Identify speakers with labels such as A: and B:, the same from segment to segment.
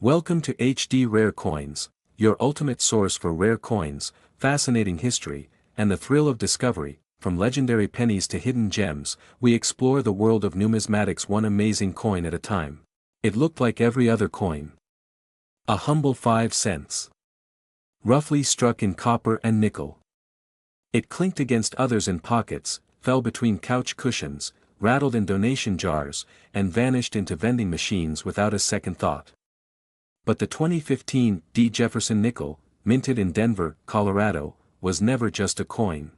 A: Welcome to HD Rare Coins, your ultimate source for rare coins, fascinating history, and the thrill of discovery. From legendary pennies to hidden gems, we explore the world of numismatics one amazing coin at a time. It looked like every other coin. A humble 5 cents. Roughly struck in copper and nickel. It clinked against others in pockets, fell between couch cushions, rattled in donation jars, and vanished into vending machines without a second thought. But the 2015 Jefferson nickel, minted in Denver, Colorado, was never just a coin.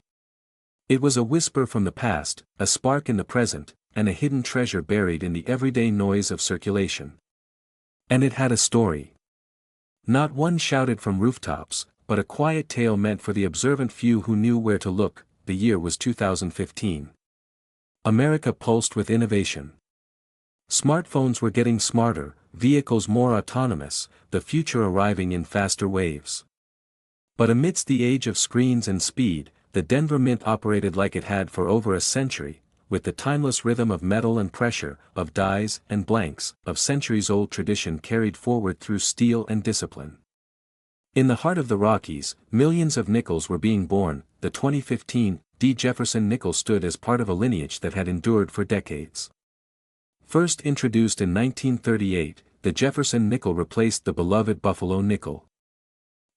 A: It was a whisper from the past, a spark in the present, and a hidden treasure buried in the everyday noise of circulation. And it had a story. Not one shouted from rooftops, but a quiet tale meant for the observant few who knew where to look. The year was 2015. America pulsed with innovation. Smartphones were getting smarter, vehicles more autonomous, the future arriving in faster waves. But amidst the age of screens and speed, the Denver Mint operated like it had for over a century, with the timeless rhythm of metal and pressure, of dies and blanks, of centuries-old tradition carried forward through steel and discipline. In the heart of the Rockies, millions of nickels were being born. The 2015 Jefferson nickel stood as part of a lineage that had endured for decades. First introduced in 1938, the Jefferson nickel replaced the beloved Buffalo nickel.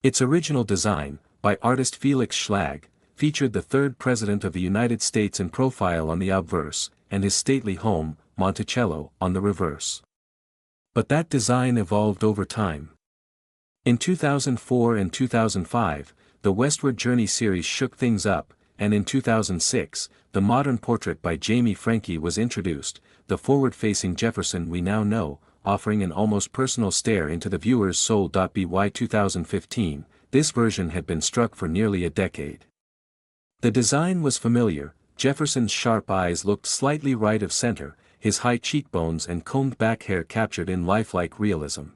A: Its original design, by artist Felix Schlag, featured the third president of the United States in profile on the obverse, and his stately home, Monticello, on the reverse. But that design evolved over time. In 2004 and 2005, the Westward Journey series shook things up, and in 2006, the modern portrait by Jamie Franke was introduced, the forward-facing Jefferson we now know, offering an almost personal stare into the viewer's soul. By 2015, this version had been struck for nearly a decade. The design was familiar. Jefferson's sharp eyes looked slightly right of center, his high cheekbones and combed back hair captured in lifelike realism.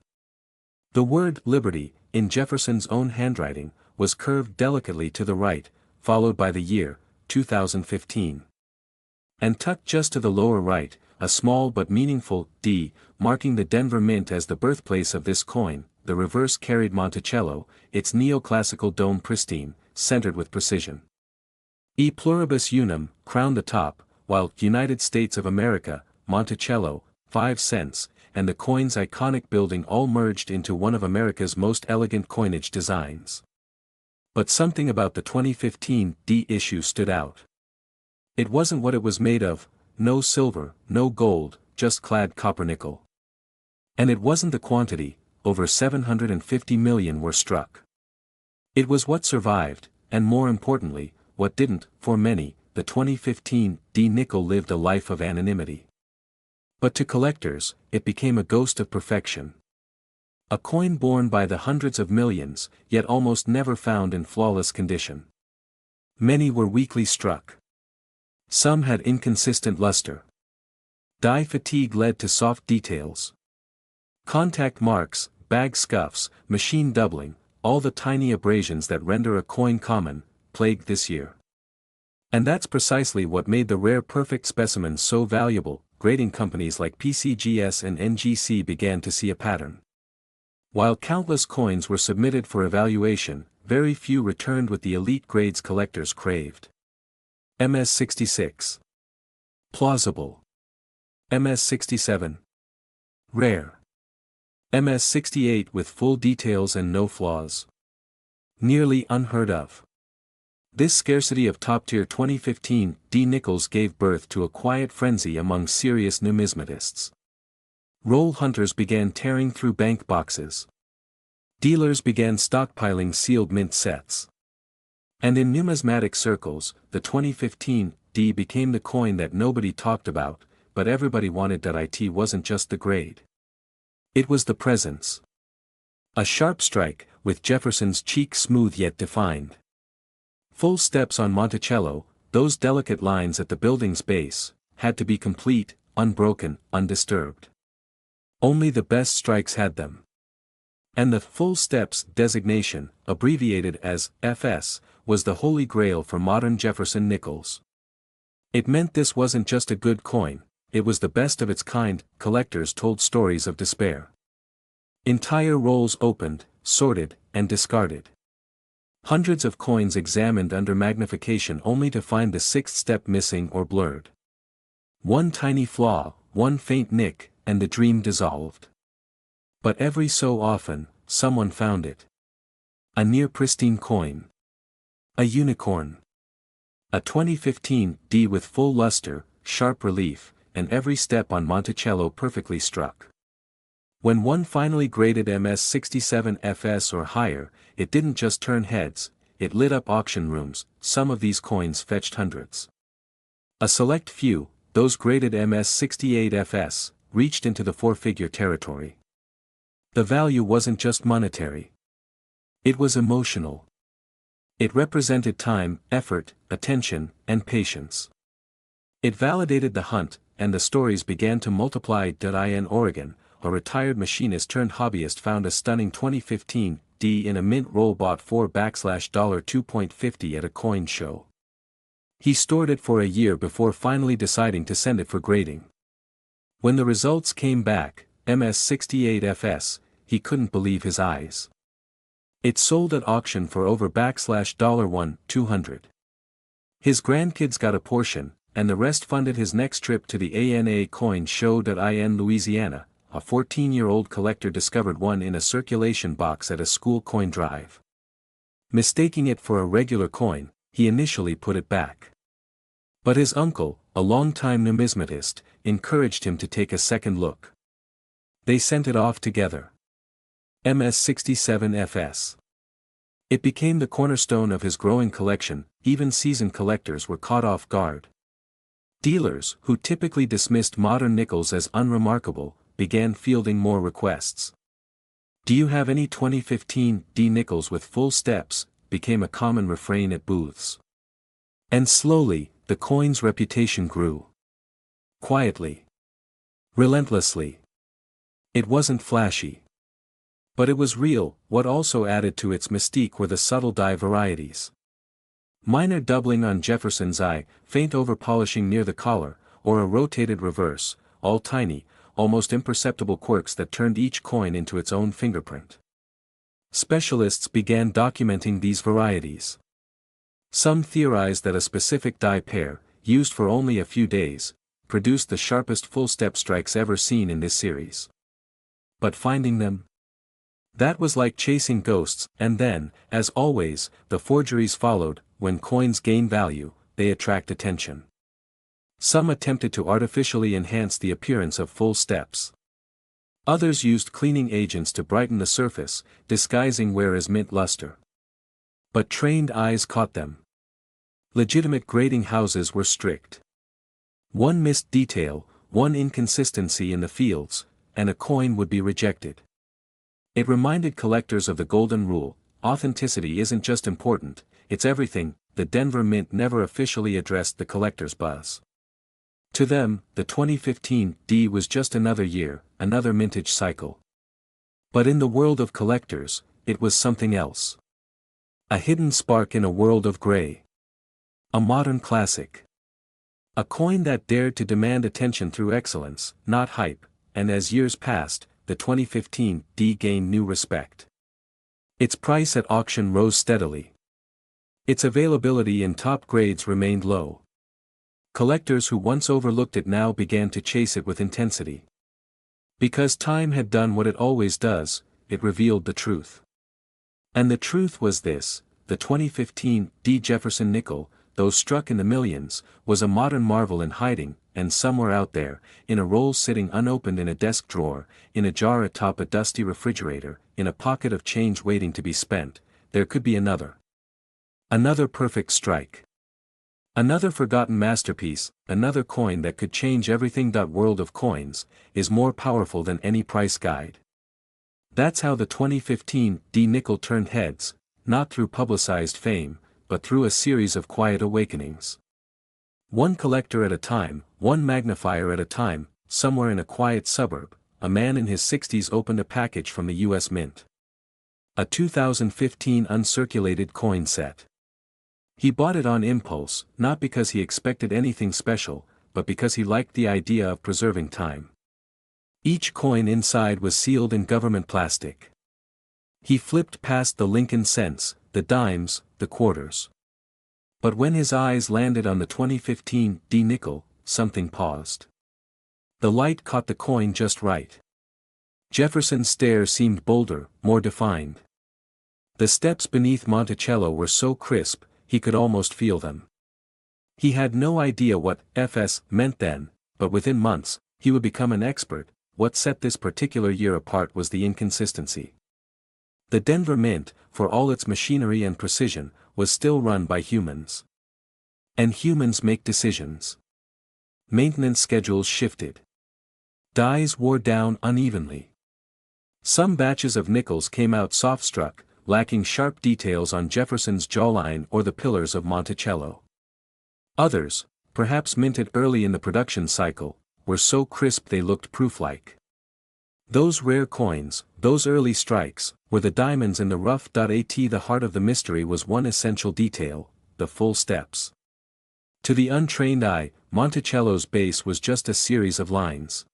A: The word "Liberty," in Jefferson's own handwriting, was curved delicately to the right, followed by the year, 2015. And tucked just to the lower right, a small but meaningful D, marking the Denver Mint as the birthplace of this coin. The reverse carried Monticello, its neoclassical dome pristine, centered with precision. E pluribus unum crowned the top, while United States of America, Monticello, 5 cents, and the coin's iconic building all merged into one of America's most elegant coinage designs. But something about the 2015 D issue stood out. It wasn't what it was made of, no silver, no gold, just clad copper nickel. And it wasn't the quantity, over 750 million were struck. It was what survived, and more importantly, what didn't. For many, the 2015 D nickel lived a life of anonymity. But to collectors, it became a ghost of perfection. A coin born by the hundreds of millions, yet almost never found in flawless condition. Many were weakly struck. Some had inconsistent luster. Dye fatigue led to soft details. Contact marks, bag scuffs, machine doubling, all the tiny abrasions that render a coin common, plagued this year. And that's precisely what made the rare perfect specimens so valuable. Grading companies like PCGS and NGC began to see a pattern. While countless coins were submitted for evaluation, very few returned with the elite grades collectors craved. MS66. Plausible. MS67. Rare. MS68 with full details and no flaws. Nearly unheard of. This scarcity of top-tier 2015 D nickels gave birth to a quiet frenzy among serious numismatists. Roll hunters began tearing through bank boxes. Dealers began stockpiling sealed mint sets. And in numismatic circles, the 2015 D became the coin that nobody talked about, but everybody wanted. It wasn't just the grade. It was the presence. A sharp strike, with Jefferson's cheek smooth yet defined. Full steps on Monticello, those delicate lines at the building's base, had to be complete, unbroken, undisturbed. Only the best strikes had them. And the full steps designation, abbreviated as FS, was the holy grail for modern Jefferson nickels. It meant this wasn't just a good coin, it was the best of its kind. Collectors told stories of despair. Entire rolls opened, sorted, and discarded. Hundreds of coins examined under magnification only to find the sixth step missing or blurred. One tiny flaw, one faint nick, and the dream dissolved. But every so often, someone found it. A near-pristine coin. A unicorn. A 2015 D with full luster, sharp relief, and every step on Monticello perfectly struck. When one finally graded MS67 FS or higher, it didn't just turn heads, it lit up auction rooms. Some of these coins fetched hundreds. A select few, those graded MS68 FS, reached into the four-figure territory. The value wasn't just monetary. It was emotional. It represented time, effort, attention, and patience. It validated the hunt, and the stories began to multiply. In Oregon, a retired machinist turned hobbyist found a stunning 2015 D in a mint roll bought for $2.50 at a coin show. He stored it for a year before finally deciding to send it for grading. When the results came back, MS68 FS, he couldn't believe his eyes. It sold at auction for over $1,200. His grandkids got a portion, and the rest funded his next trip to the ANA coin show. In Louisiana, a 14-year-old collector discovered one in a circulation box at a school coin drive. Mistaking it for a regular coin, he initially put it back. But his uncle, a longtime numismatist, encouraged him to take a second look. They sent it off together. MS67 FS. It became the cornerstone of his growing collection. Even seasoned collectors were caught off guard. Dealers, who typically dismissed modern nickels as unremarkable, began fielding more requests. "Do you have any 2015 D nickels with full steps?" became a common refrain at booths. And slowly, the coin's reputation grew. Quietly. Relentlessly. It wasn't flashy. But it was real. What also added to its mystique were the subtle die varieties. Minor doubling on Jefferson's eye, faint overpolishing near the collar, or a rotated reverse, all tiny, almost imperceptible quirks that turned each coin into its own fingerprint. Specialists began documenting these varieties. Some theorized that a specific die pair, used for only a few days, produced the sharpest full-step strikes ever seen in this series. But finding them? That was like chasing ghosts. And then, as always, the forgeries followed. When coins gain value, they attract attention. Some attempted to artificially enhance the appearance of full steps. Others used cleaning agents to brighten the surface, disguising wear as mint luster. But trained eyes caught them. Legitimate grading houses were strict. One missed detail, one inconsistency in the fields, and a coin would be rejected. It reminded collectors of the golden rule: authenticity isn't just important, it's everything. The Denver Mint never officially addressed the collector's buzz. To them, the 2015 D was just another year, another mintage cycle. But in the world of collectors, it was something else. A hidden spark in a world of gray. A modern classic. A coin that dared to demand attention through excellence, not hype, and as years passed, the 2015 D gained new respect. Its price at auction rose steadily. Its availability in top grades remained low. Collectors who once overlooked it now began to chase it with intensity. Because time had done what it always does, it revealed the truth. And the truth was this: the 2015 D Jefferson nickel, though struck in the millions, was a modern marvel in hiding, and somewhere out there, in a roll sitting unopened in a desk drawer, in a jar atop a dusty refrigerator, in a pocket of change waiting to be spent, there could be another. Another perfect strike. Another forgotten masterpiece, another coin that could change everything. World of Coins is more powerful than any price guide. That's how the 2015 D nickel turned heads, not through publicized fame, but through a series of quiet awakenings. One collector at a time, one magnifier at a time. Somewhere in a quiet suburb, a man in his 60s opened a package from the U.S. Mint. A 2015 uncirculated coin set. He bought it on impulse, not because he expected anything special, but because he liked the idea of preserving time. Each coin inside was sealed in government plastic. He flipped past the Lincoln cents, the dimes, the quarters. But when his eyes landed on the 2015 D nickel, something paused. The light caught the coin just right. Jefferson's stare seemed bolder, more defined. The steps beneath Monticello were so crisp, he could almost feel them. He had no idea what FS meant then, but within months, he would become an expert. What set this particular year apart was the inconsistency. The Denver Mint, for all its machinery and precision, was still run by humans. And humans make decisions. Maintenance schedules shifted. Dies wore down unevenly. Some batches of nickels came out soft-struck, lacking sharp details on Jefferson's jawline or the pillars of Monticello. Others, perhaps minted early in the production cycle, were so crisp they looked proof-like. Those rare coins, those early strikes, were the diamonds in the rough. At the heart of the mystery was one essential detail: the full steps. To the untrained eye, Monticello's base was just a series of lines.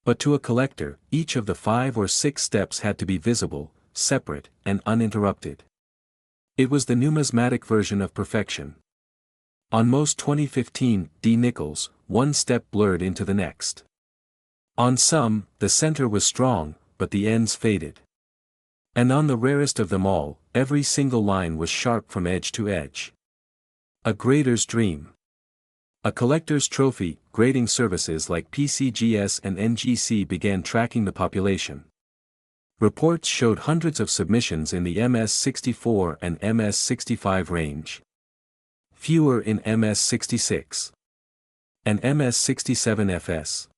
A: But to a collector, each of the 5 or 6 steps had to be visible, separate, and uninterrupted. It was the numismatic version of perfection. On most 2015 D nickels, one step blurred into the next. On some, the center was strong, but the ends faded. And on the rarest of them all, every single line was sharp from edge to edge. A grader's dream. A collector's trophy. Grading services like PCGS and NGC began tracking the population. Reports showed hundreds of submissions in the MS-64 and MS-65 range. Fewer in MS-66 and MS-67 FS.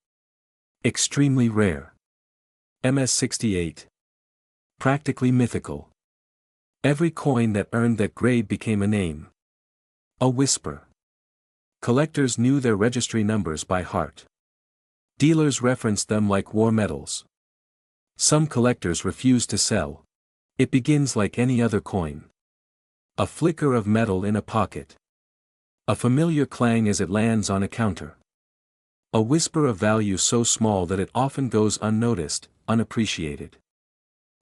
A: Extremely rare. MS-68. Practically mythical. Every coin that earned that grade became a name. A whisper. Collectors knew their registry numbers by heart. Dealers referenced them like war medals. Some collectors refused to sell. It begins like any other coin. A flicker of metal in a pocket. A familiar clang as it lands on a counter. A whisper of value so small that it often goes unnoticed, unappreciated.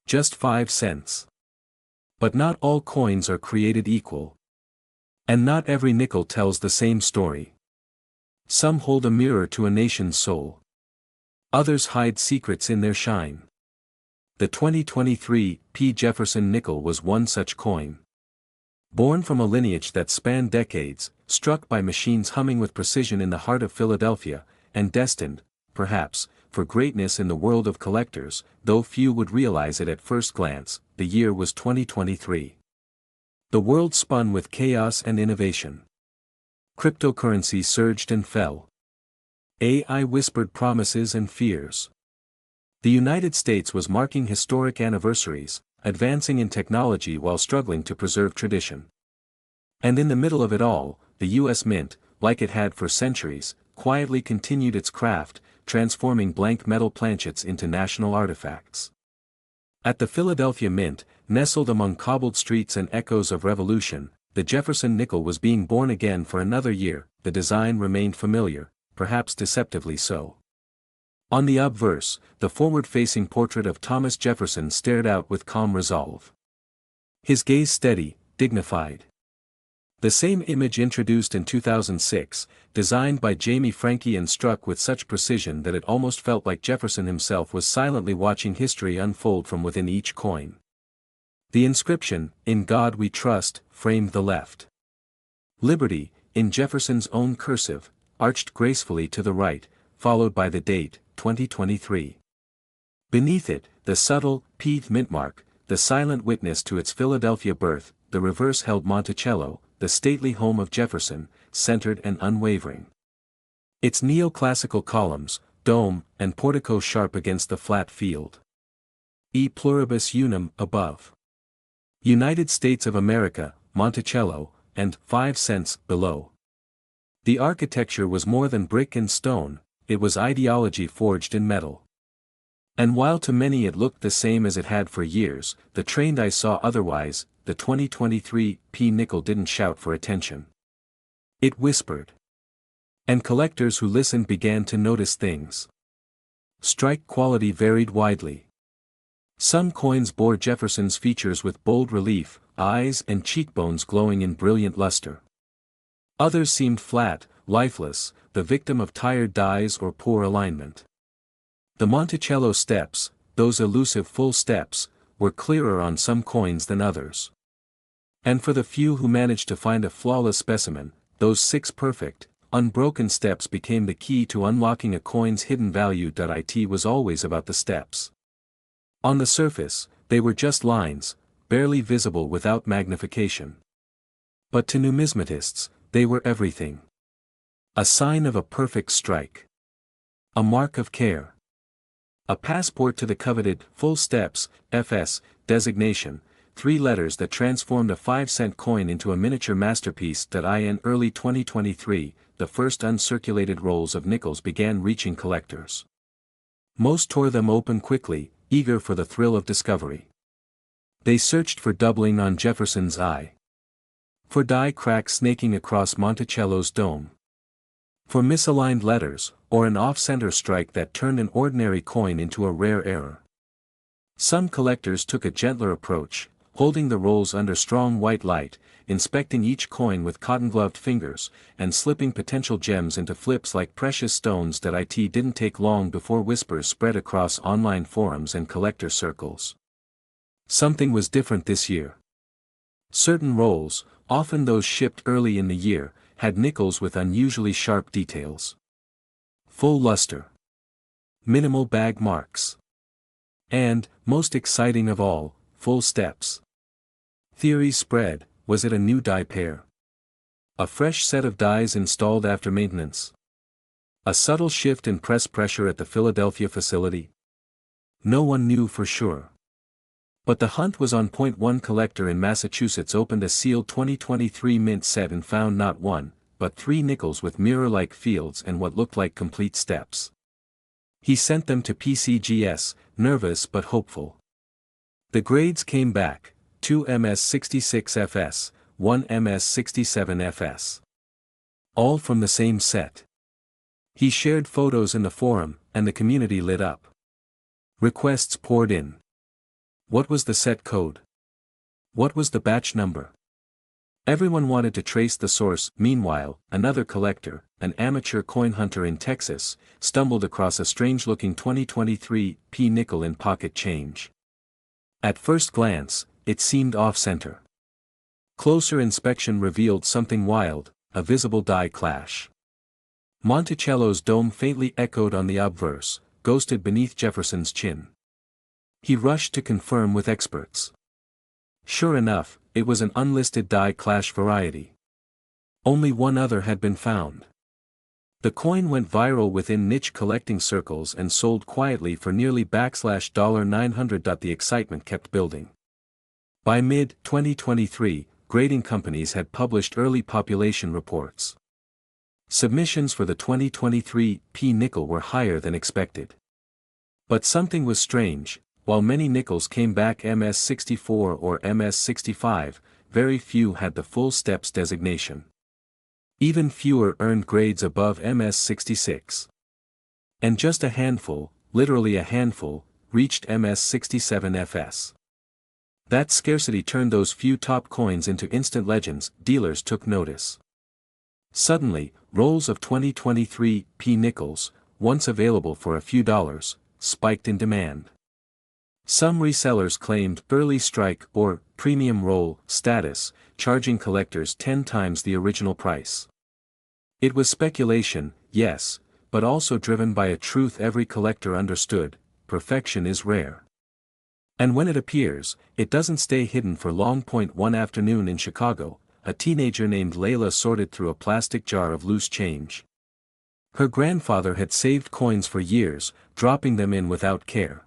A: Just 5 cents. But not all coins are created equal. And not every nickel tells the same story. Some hold a mirror to a nation's soul. Others hide secrets in their shine. The 2023 P. Jefferson nickel was one such coin. Born from a lineage that spanned decades, struck by machines humming with precision in the heart of Philadelphia, and destined, perhaps, for greatness in the world of collectors, though few would realize it at first glance. The year was 2023. The world spun with chaos and innovation. Cryptocurrency surged and fell. AI whispered promises and fears. The United States was marking historic anniversaries, advancing in technology while struggling to preserve tradition. And in the middle of it all, the U.S. Mint, like it had for centuries, quietly continued its craft, transforming blank metal planchets into national artifacts. At the Philadelphia Mint, nestled among cobbled streets and echoes of revolution, the Jefferson nickel was being born again for another year. The design remained familiar, perhaps deceptively so. On the obverse, the forward-facing portrait of Thomas Jefferson stared out with calm resolve. His gaze steady, dignified. The same image introduced in 2006, designed by Jamie Franke and struck with such precision that it almost felt like Jefferson himself was silently watching history unfold from within each coin. The inscription, "In God We Trust," framed the left. Liberty, in Jefferson's own cursive, arched gracefully to the right, followed by the date, 2023. Beneath it, the subtle, P mint mark, the silent witness to its Philadelphia birth. The reverse held Monticello, the stately home of Jefferson, centered and unwavering. Its neoclassical columns, dome, and portico sharp against the flat field. E pluribus unum above. United States of America, Monticello, and 5 cents below. The architecture was more than brick and stone, it was ideology forged in metal. And while to many it looked the same as it had for years, the trained eye saw otherwise. The 2023 P nickel didn't shout for attention. It whispered. And collectors who listened began to notice things. Strike quality varied widely. Some coins bore Jefferson's features with bold relief, eyes and cheekbones glowing in brilliant luster. Others seemed flat, lifeless, the victim of tired dies or poor alignment. The Monticello steps, those elusive full steps, were clearer on some coins than others. And for the few who managed to find a flawless specimen, those 6 perfect, unbroken steps became the key to unlocking a coin's hidden value. It was always about the steps. On the surface, they were just lines, barely visible without magnification. But to numismatists, they were everything. A sign of a perfect strike. A mark of care. A passport to the coveted full steps, FS, designation, 3 letters that transformed a 5-cent coin into a miniature masterpiece. In early 2023, the first uncirculated rolls of nickels began reaching collectors. Most tore them open quickly, eager for the thrill of discovery. They searched for doubling on Jefferson's eye. For die cracks snaking across Monticello's dome. For misaligned letters, or an off-center strike that turned an ordinary coin into a rare error. Some collectors took a gentler approach, holding the rolls under strong white light, inspecting each coin with cotton-gloved fingers, and slipping potential gems into flips like precious stones. It didn't take long before whispers spread across online forums and collector circles. Something was different this year. Certain rolls, often those shipped early in the year, had nickels with unusually sharp details. Full luster. Minimal bag marks. And, most exciting of all, full steps. Theories spread. Was it a new die pair? A fresh set of dies installed after maintenance? A subtle shift in press pressure at the Philadelphia facility? No one knew for sure. But the hunt was on point. One collector in Massachusetts opened a sealed 2023 mint set and found not 1, but 3 nickels with mirror-like fields and what looked like complete steps. He sent them to PCGS, nervous but hopeful. The grades came back, 2 MS66FS, 1 MS67FS. All from the same set. He shared photos in the forum, and the community lit up. Requests poured in. What was the set code? What was the batch number? Everyone wanted to trace the source. Meanwhile, another collector, an amateur coin hunter in Texas, stumbled across a strange-looking 2023 P nickel in pocket change. At first glance, it seemed off-center. Closer inspection revealed something wild, a visible die clash. Monticello's dome faintly echoed on the obverse, ghosted beneath Jefferson's chin. He rushed to confirm with experts. Sure enough, it was an unlisted die clash variety. Only one other had been found. The coin went viral within niche collecting circles and sold quietly for nearly $900. The excitement kept building. By mid-2023, grading companies had published early population reports. Submissions for the 2023 P nickel were higher than expected. But something was strange. While many nickels came back MS64 or MS65, very few had the full steps designation. Even fewer earned grades above MS66. And just a handful, literally a handful, reached MS67FS. That scarcity turned those few top coins into instant legends. Dealers took notice. Suddenly, rolls of 2023 P nickels, once available for a few dollars, spiked in demand. Some resellers claimed early strike or premium roll status, charging collectors 10 times the original price. It was speculation, yes, but also driven by a truth every collector understood: perfection is rare. And when it appears, it doesn't stay hidden for long. One afternoon in Chicago, a teenager named Layla sorted through a plastic jar of loose change. Her grandfather had saved coins for years, dropping them in without care.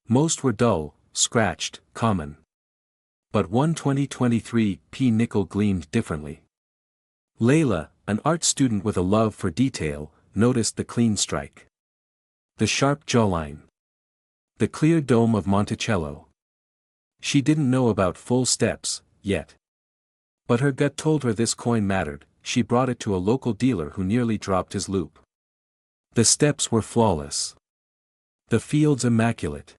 A: Most were dull, scratched, common. But one 2023 P nickel gleamed differently. Layla, an art student with a love for detail, noticed the clean strike. The sharp jawline. The clear dome of Monticello. She didn't know about full steps, yet. But her gut told her this coin mattered. She brought it to a local dealer who nearly dropped his loop. The steps were flawless. The field's immaculate.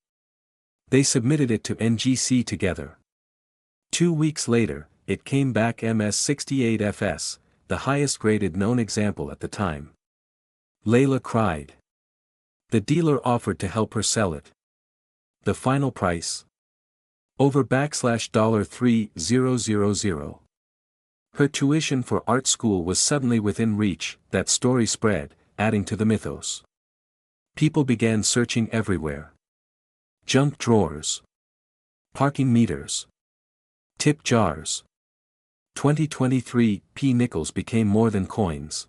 A: They submitted it to NGC together. 2 weeks later, it came back MS68FS, the highest graded known example at the time. Layla cried. The dealer offered to help her sell it. The final price? Over $3,000. Her tuition for art school was suddenly within reach. That story spread, adding to the mythos. People began searching everywhere. Junk drawers. Parking meters. Tip jars. 2023 P-nickels became more than coins.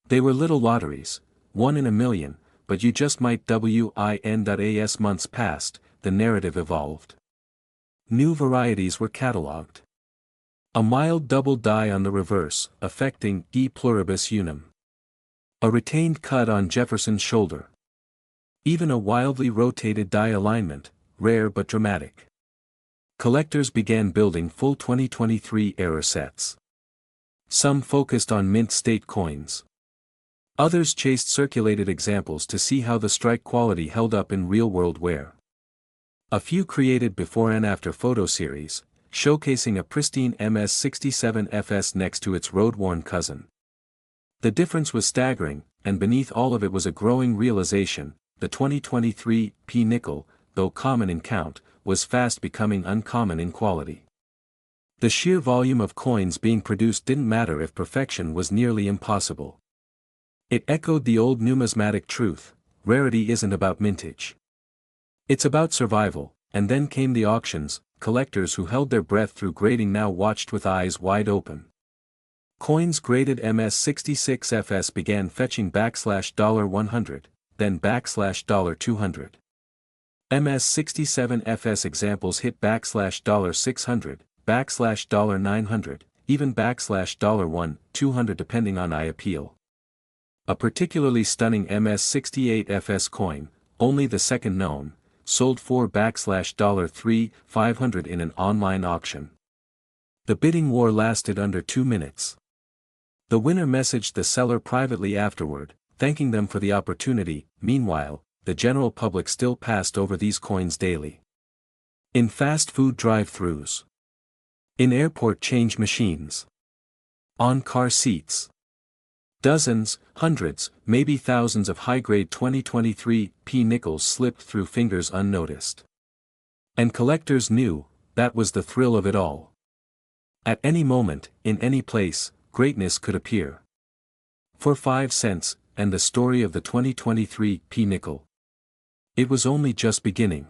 A: They were little lotteries, 1 in a million, but you just might win. As months passed, the narrative evolved. New varieties were catalogued. A mild double die on the reverse, affecting E pluribus unum. A retained cut on Jefferson's shoulder. Even a wildly rotated die alignment, rare but dramatic. Collectors began building full 2023 era sets. Some focused on mint state coins. Others chased circulated examples to see how the strike quality held up in real-world wear. A few created before and after photo series, showcasing a pristine MS67FS next to its road-worn cousin. The difference was staggering, and beneath all of it was a growing realization: the 2023 P-nickel, though common in count, was fast becoming uncommon in quality. The sheer volume of coins being produced didn't matter if perfection was nearly impossible. It echoed the old numismatic truth: rarity isn't about mintage. It's about survival. And then came the auctions. Collectors who held their breath through grading now watched with eyes wide open. Coins graded MS66FS began fetching $100, then $200. MS67FS examples hit $600, $900, even $1,200 depending on eye appeal. A particularly stunning MS68FS coin, only the second known, sold for $3,500 in an online auction. The bidding war lasted under 2 minutes. The winner messaged the seller privately afterward, thanking them for the opportunity. Meanwhile, the general public still passed over these coins daily. In fast food drive-thrus. In airport change machines. On car seats. Dozens, hundreds, maybe thousands of high-grade 2023 P-nickels slipped through fingers unnoticed. And collectors knew, that was the thrill of it all. At any moment, in any place, greatness could appear. For 5 cents, and the story of the 2023 P-nickel. It was only just beginning.